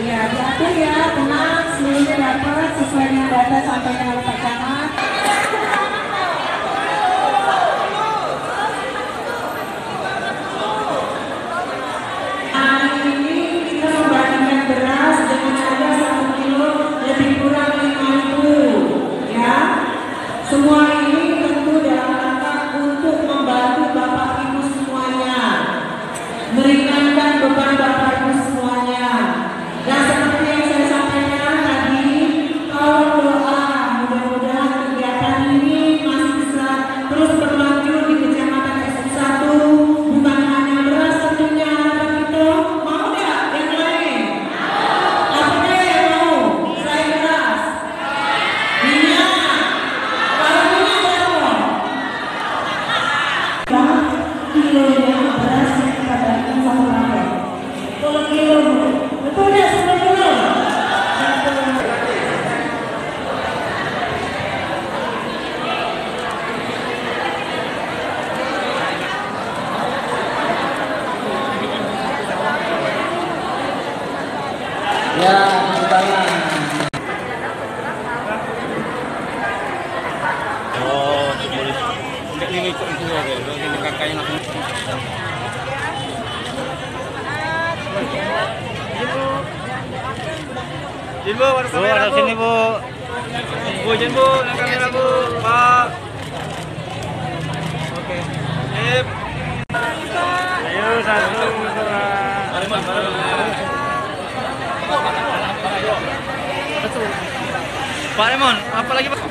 Ya, diatur ya, tenang, seluruhnya dapat sesuai dengan data sampaikan oleh Pak Camat. Hari ini kita membagikan beras dengan harga 1 kilo lebih kurang 5.000, ya. Semua ini tentu dalam rangka untuk membantu Bapak Ibu semuanya, meringankan beban Bapak Ibu semuanya. Dan seperti yang saya sampaikan tadi, tolong doa, mudah-mudahan kegiatan ini masih bisa terus berlanjut di Kecamatan SU1. Bukan hanya beras tentunya, kita mau nggak yang lain? Apa deh yang mau? Selain beras? Minyak. Kalau minyak berapa? Kilonya beras yang kita bagikan 1 paket. 10 kilo, betul ya 10 kilo? Ya, pertama. Oh, boleh. Enggak ini ikut itu ya, ini kakaknya langsung. Jin Bu, ada kamera Bu. Sini Bu. Bu Jin Bu, ada kamera Bu. Pak. Oke. Sip. Ayo satu dua. Pak Remon, apa lagi Pak?